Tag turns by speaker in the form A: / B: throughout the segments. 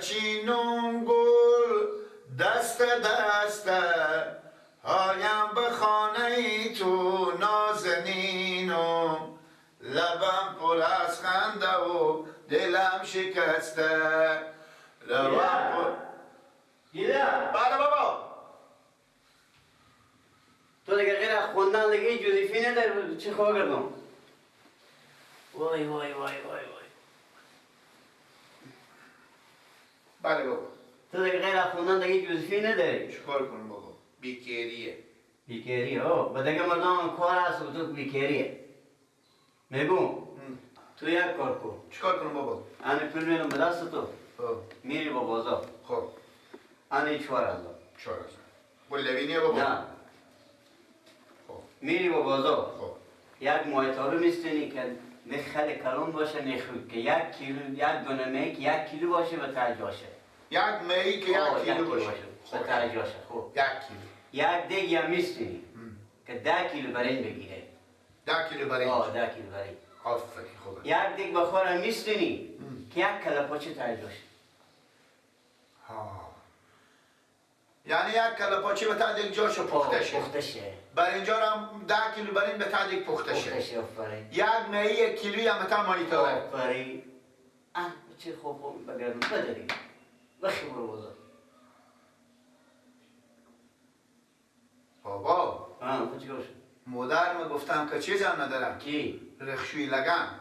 A: بچینم گل دست هایم به خانه تو نازنینم لبم پر از خنده و دلم شکسته لبم پر
B: گیلک.
A: بله بابا.
B: تو دیگه غیر از خوندن دیگه جوزیفی نداری چی خواه کردم؟ وای وای وای وای وای.
A: بله بابا.
B: تو دیگه غیر از خوندن دیگه جوزیفی نداری؟
A: چیکار کنم بابا؟ بیکاریه.
B: بیکاری ها؟ به دیگه مردم کار هست و تو بیکاریه. میگم تو یک کار کن.
A: چیکار کنم بابا؟
B: آنی پول میدم به دست تو.
A: خب.
B: میری با بازار.
A: خب.
B: آنی 4000.
A: 4000. بولوینیه بابا؟
B: نه.
A: خب.
B: میری با بازار.
A: خب.
B: یک مایتابه میستونی که خیلی کلون باشه میخواد که 1 کیلو 1 دونه میک 1 کیلو باشه و ترجاشه.
A: 1 می که 1 کیلو باشه.
B: و ترجاشه. خب.
A: 1 کیلو.
B: 1 دیگ هم میستونی که 10 کیلو برنج بگیره.
A: 10 کیلو برنج.
B: 10 کیلو برنج.
A: آفرین خوبه.
B: 1 دیگ بخور هم میستونی که 1 کله پاچه ترجاشه.
A: ها. یعنی 1 کله پاچه به تعدیل جاشو پخته شه.
B: پخته شه.
A: برنجا هم 10 کیلو برنج به تعدیل پخته شه.
B: پخته شه آفرین.
A: 1 می 1 کیلویی هم تا مایتابه.
B: آفرین. چه خوب بگردم بداریم. بخی برو بازار.
A: بابا.
B: تو چیکار شد؟
A: مادرم گفتم که چیزم ندارم.
B: کی؟
A: رخشوی لگن.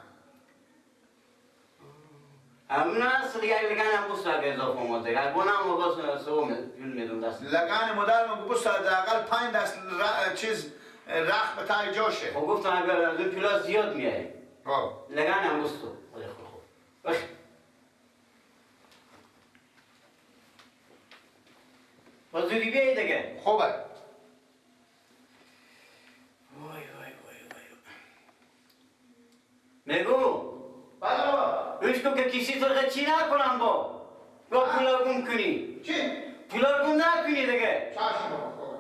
B: همون هست دیگه لگن هم بست اگه اضافه اومد دیگه بونه هم باز سوم جون میدون دست
A: لگن مادرم بست اقل 5 دست چیز رخ به تای جاشه.
B: خب گفتم اگر از اون پلاس زیاد میای لگن هم بستو خوب بخی باز زودی بیایی دیگه
A: خوبه.
B: وای وای وای وای میگو
A: بله بابا.
B: روش کن که کسی تو چی نکنم با پولا گم کنی
A: چی؟
B: پولا گم نکنی دیگه
A: چشم بابا خوبه.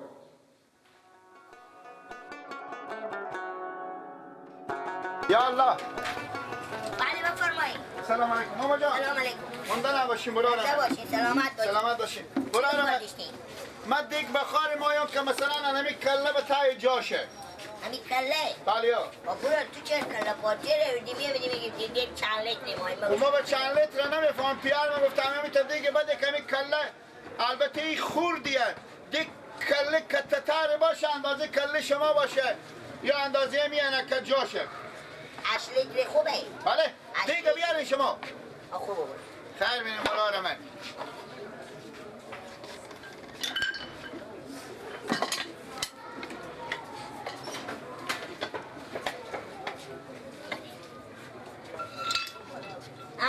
A: یا الله.
C: بله بفرمایید.
A: سلام علیکم ماما جان.
C: سلام علیکم.
A: مونده نباشین برارم.
C: زنده باشین سلامت باشین.
A: سلامت باشین. برارم. من دیگه بخار مایم که مثلا انمی کله به تای جاشه.
C: همی کله؟
A: بله یا.
C: با برار تو چه کله پاچه رویدی میگی دیگه چند لیتر نمایی
A: ما به چند لیتر نمیفهم پیار ما گفتم همیتا دیگه بده کمی کله البته این خوردیه دیگه کله کتتر باشه اندازه کله شما باشه یا اندازه میانه که جاشه
C: 8 لیتر خوبه؟
A: بله دیگه بیارین شما
C: خوبه بود
A: خیر بینیم برار من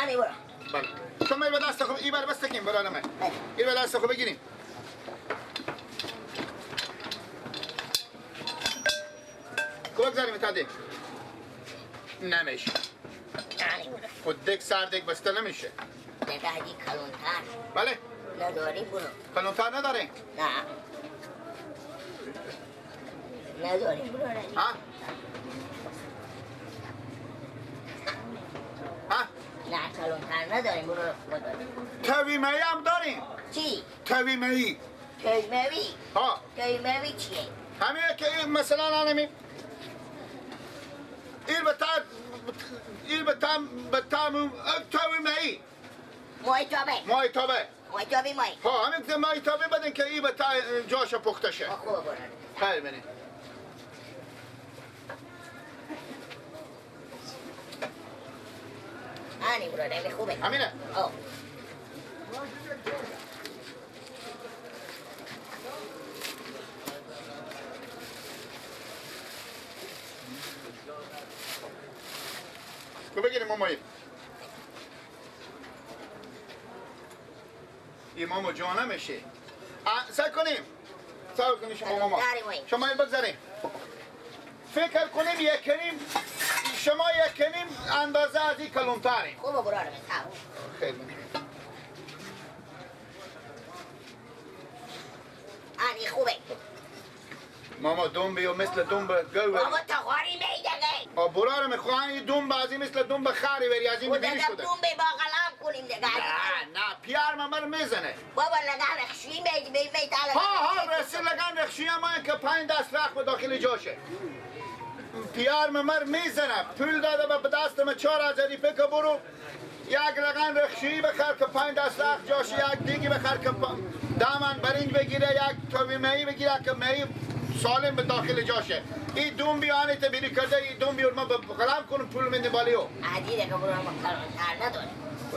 C: آنی برو
A: بله شما این به دست خوب این بر بستکیم برار من این به دست خوب بگیریم بگذاریم تا دیگه نمیشه
C: آنی برو
A: خود دیگه سر دیگه بسته نمیشه
C: دیگه هدی کلونتر
A: بله
C: نداری برو
A: کلونتر نداریم
C: نه نداری برو
A: ها ها
C: نه کلونتر نداریم برو
A: تویمه‌ای هم داریم
C: چی؟
A: تویمه‌ای
C: تویمه‌ای؟
A: ها
C: تویمه‌ای چیه؟
A: همین که این مثلا آنمی این به تام تویمه‌ای مایتابه
C: مای
A: ها همین که مایتابه بدن که این به تا جاش پخته شه
C: خوبه برو
A: خیر بینی
C: آنی برو نمی خوبه
A: همینه
C: آه
A: تو بگیریم مامایی این ماما جانه میشه سر کنیم شما ماما شما این بگذاریم فکر کنیم یکنیم شما یکنیم اندازه از این کلونتریم
C: خوبه برارم
A: خیلی
C: آنی خوبه
A: ماما دنبه و مثل دنبه گوه
C: بابا تا خاری میدگه
A: برارم خواهی دنبه از این مثل دنبه خری بری از این
C: خود
A: بگیری
C: دم
A: شده
C: دنبه با غلام کنیم دیگه
A: نه پیار ممر میزنه.
C: بابا لگن رخشویی میتاله.
A: ها رسل لگن رخشویی ما که 5 دست رخ به داخل جاشه. پیار ممر میزنه. پول داده به دست ما 4000 روپیه که برو یک لگن رخشویی بخر که 5 دست رخ جاشه، یک دیگی بخر که دامن برنج بگیره، یک تاوی مهی بگیره که مهی سالم به داخل جاشه. این دوم بیانه تبیری کرده، این دوم بیار ما قلم کنم پول من بالیو.
C: عدیده که برو ما کار نداره.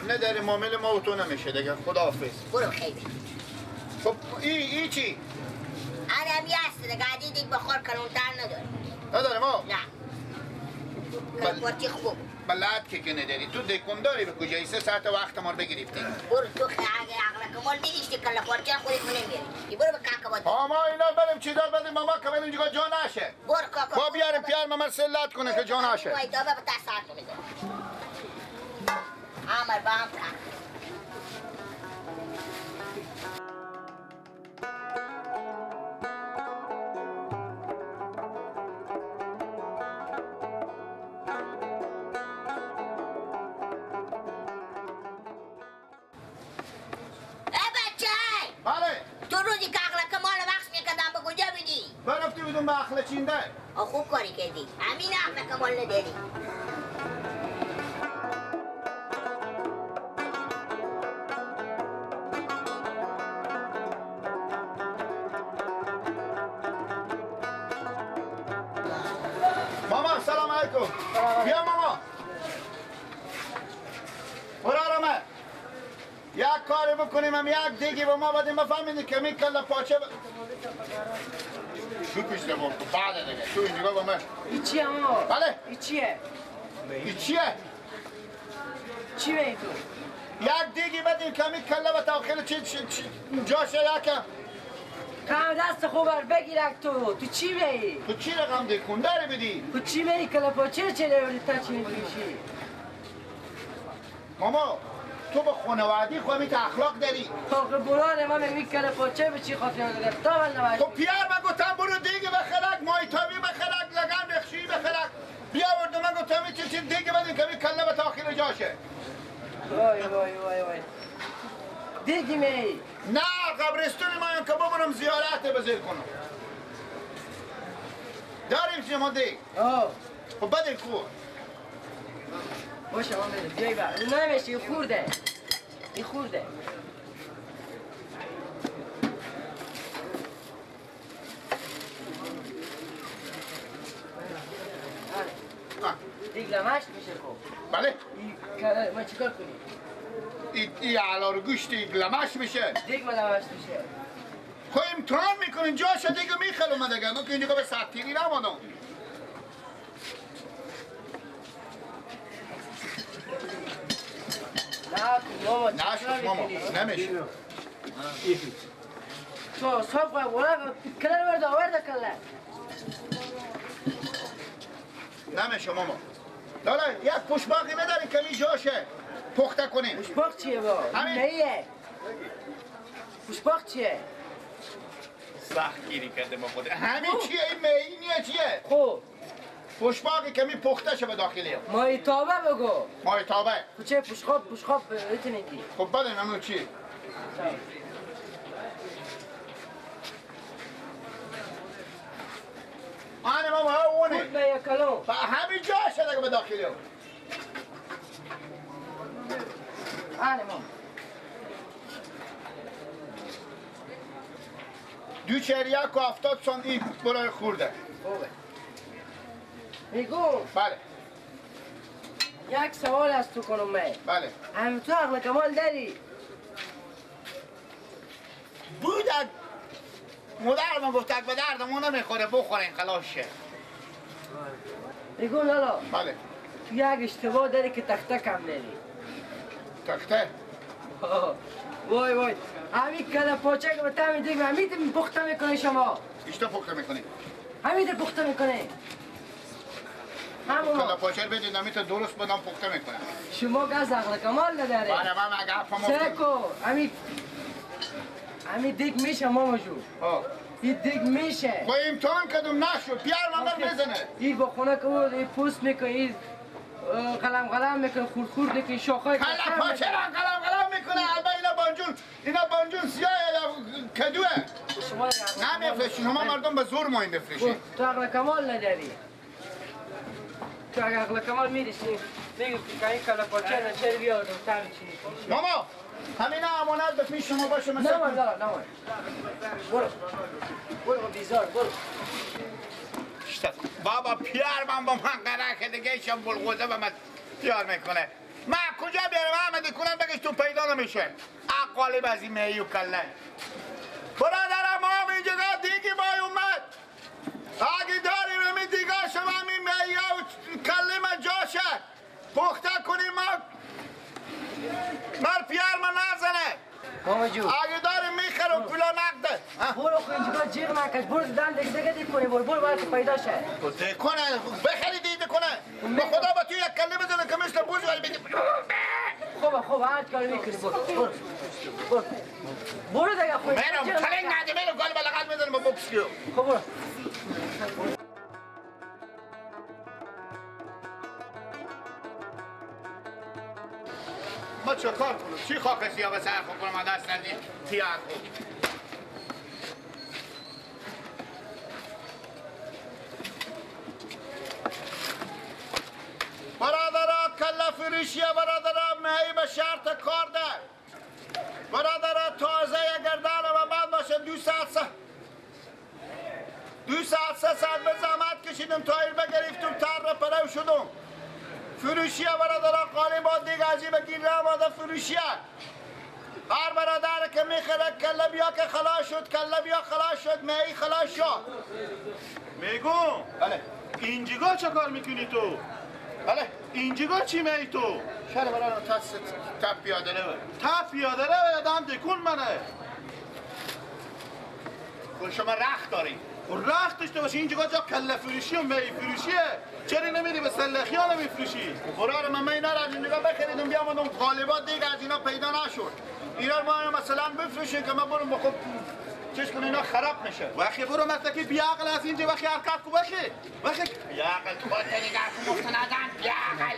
A: نداره معامله ما و تو نمیشه دیگه. خداحافظ.
C: برو خیلی.
A: خب ای چی؟
C: آدمی هست دیگه عدیده بخور کلونتر نداره.
A: نداره ما؟
C: نه. کلپارچی خوب.
A: بلد که نداری. تو دکنداری به کجایی 3 ساعت وقت ما رو بگرفتی.
C: برو تو خیلی عقل کمال دیدیشتی کلپارچی خودت نمیاری. برو به کاکا باید.
A: ما اینا بریم چی دار بدیم ماما که بریم جا نشه.
C: برو کاکا.
A: ما بیاریم پیار ممر سلات کنه که جا نشه.
C: باید دابه به تساعت میده. عمر با هم کار.
A: بدون به اخله چینده.
C: خوب کاری کردی. همین اخله کمال نداری.
A: ماما سلام علیکم. بیا ماما. برارمه. یک کاری بکنیم هم یک دیگی به ما بدیم بفهمید که می کله پاچه شو پیشته بود بعد دیگه تو این نگاه با من
D: ای چیه اما؟
A: بله
D: ای چیه؟
A: ای چیه؟
D: چی به این تو؟
A: یک دیگی بدیم که می کله و داخل چی جاشه یکم
D: کام دست خوبر بگیرک تو چی به ای؟
A: تو چی رقم دیکن داری بدی؟
D: تو چی به ای کلا پاچه چه لیولی تا چی میشی؟
A: ماما تو به خانوادی خواهی تا اخلاق داری
D: آخه بران ما میکنه پاچه به چی خاطر نداره تا من نماشت
A: خب پیار من گفتم برو دیگه بخلق مایتابی بخلق لگن رخشی بخلق بیا ورده من گفتم چی دیگه بدین که می کله به تاخیر جاشه
D: وای وای وای وای دیگه می
A: نه قبرستون ما که ببرم زیارت بزیر کنم داریم چی ما دیگ خب بدین کو
D: باشه من بده بیایی بر اون نمیشه این خورده این خورده دیگ لمشت میشه خب
A: بله
D: ما چیکار کنیم؟
A: ای علار گوشت لمش میشه
D: دیگ ما لمشت میشه
A: خب امتحان میکنین جاشه دیگه میخلوم دیگه من که اینجا به سطیری نمانم
D: ماما
A: نشد ماما نمیشه
D: تو صاحب ولا کلر ورده کلر
A: نمیشه ماما لالا یک پشباقی نداری که می جاشه پخته کنیم
D: پشباق چیه با؟
A: همین
D: نیه پشباق چیه؟
A: سخت گیری کرده ما خوده همین چیه این مهینیه چیه؟
D: خوب
A: پشباقی که می پخته شه به داخلی
D: مایتابه بگو
A: مایتابه
D: تو چه پشخاب ایتونیدی
A: خب بده نمو چی؟ آنه ماما ها اونه
D: خود به یک کلون
A: همین جاشه دیگه به داخلی
D: آنه ماما
A: دو چریک و 70 سان این برای خورده
D: خوبه میگو
A: بله
D: یک سوال از تو کنم من
A: بله
D: هم تو عقل کمال داری
A: بودک مادر من گفتک به دردمون نمیخوره بخورین خلاص شه
D: میگو لالا
A: بله
D: تو یک اشتباه داری که تخته کم داری
A: تخته
D: وای وای همین کله پاچه که به تمام دیگه همین پخته میکنه شما
A: اشتا پخته میکنی
D: همین پخته میکنه همون
A: کلا پاچه بدید نمیتونه درست بدم پخته میکنم
D: شما گز عقل کمال نداره
A: بله من اگه حرفم
D: سکو همین دیگ میشه ماما جو این دیگ میشه
A: خب امتحان کدوم نشد پیار من بزنه
D: این با خونه که بود این پوست میکنه این قلم میکنه خورد میکنه شاخهای
A: کلا پاچه را قلم میکنه البته اینا با اینا بانجون سیاه یا کدوه؟
D: شما
A: نمیفرشی، شما مردم به زور ماین بفرشی.
D: تو عقل کمال نداری. تو اگه عقل کمال میرسی میگو که این کلا پاچه نچه بیار رو تمی چی.
A: ماما همینا امانت به پیش شما باشه مثل
D: نه مردار نه برو بیزار برو.
A: بابا پیار من با من قرار که دیگه ایشم بلغوزه به من پیار میکنه. من کجا بیارم احمدی کنم بگش تو پیدا نمیشه. اقالب از این میو کله. برادرم ما اینجا دیگی بای اومد. اگه داریم امی دیگه شما امی میو کله من جاشه. پخته کنیم مر پیار من نزنه.
D: ماما جو
A: اگه داریم میخرم پولا نقده.
D: برو خو اینجا جیغ نکش برو دن دیگه دیگه کنی برو باید پیدا شه.
A: کنه بخری دیده کنه. به خدا با تو یک کله بزنه که مثل بوز ولی بگی
D: خوب هر کاری میکنی برو دیگه خو
A: منم کلنگ نده منو گل بلغت میزنم با بوکس کیو.
D: خب برو
A: ما چه کار کنم؟ چی خاک سیاه به سر خود کنم دست ندیم؟ تیار خود برادرها کله فروشیه برادرها مهی به شرط کار ده برادرها تازه اگر داره و بعد باشه 2 ساعت 3 ساعت به زحمت کشیدم تایر بگرفتم تر را پرو شدم فروشیه برادرها قالیبات دیگه ازی بگیر آماده فروشیه هر برادر که میخره کله بیا که خلاص شد کله بیا خلاص شد مهی خلاص شد
E: میگو
A: بله
E: اینجا چه کار میکنی تو؟
A: بله
E: اینجا چی می تو؟
A: شهر برادر تپ پیاده رو
E: تا پیاده رو یادم دکون منه
A: خود شما رخت داری
E: و رخت داشته باشی اینجا جا کله فروشی و می فروشیه چرا نمیری به سلخی ها نمیفروشی؟
A: برادر من اینا را از این نگاه بخریدم بیامدم قالبات دیگه از اینا پیدا نشد اینا ما مثلا بفروشیم که ما برم بخوب چیز کنه اینا خراب میشه
E: وقتی برو مثلا که بیاقل از اینجا وقتی حرکت کو وقتی
A: بیاقل تو باید نگاه کن مفتنادن بیاقل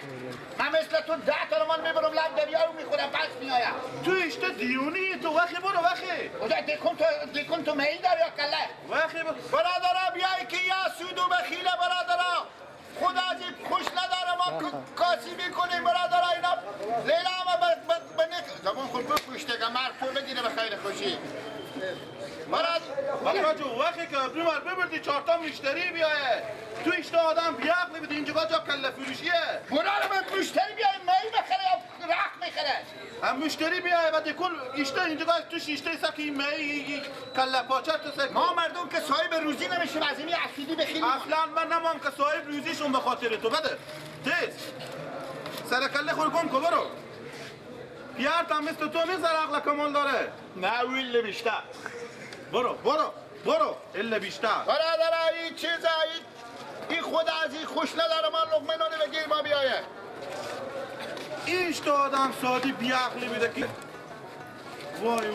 A: من مثل تو 10 تا من میبرم لب دریا رو میخورم پس میایم
E: تو اشته دیونی تو وقتی برو وقتی
A: اوجا دیکن تو میل داری یا کله
E: وقتی
A: برادرها بیایی که یا سود و بخیله برادرها خود از این خوش نداره ما کاسی میکنیم برادرها اینا لیلا همه بنک زمان خود بپوشته که مرد تو بگیره به خیر خوشی
E: برای جو وقتی که بیمار ببردی 4 تا مشتری بیایه تو اشته آدم بیاقلی بده اینجا جا کله فروشیه
A: برادر من مشتری بیایی می بخره یا رخ میخره
E: هم مشتری بیایه و دیکن اشته اینجا توش اشته سکی می کله پاچه تو سکی
A: ما مردم که صاحب روزی نمیشیم از اینی اصیلی بخیریم
E: اصلا من نمام که صاحب روزیشون به خاطر تو بده تیز سر کله خور گم که برو پیارت هم مثل تو نیست عقل کمال داره
A: نه ویل بیشتر
E: برو الا بیشتر
A: برادر این چیز این خود از این خوش نداره ما لقمه نانی بگیر ما بیایه
E: ایش تو آدم سادی بیعقلی میده که وای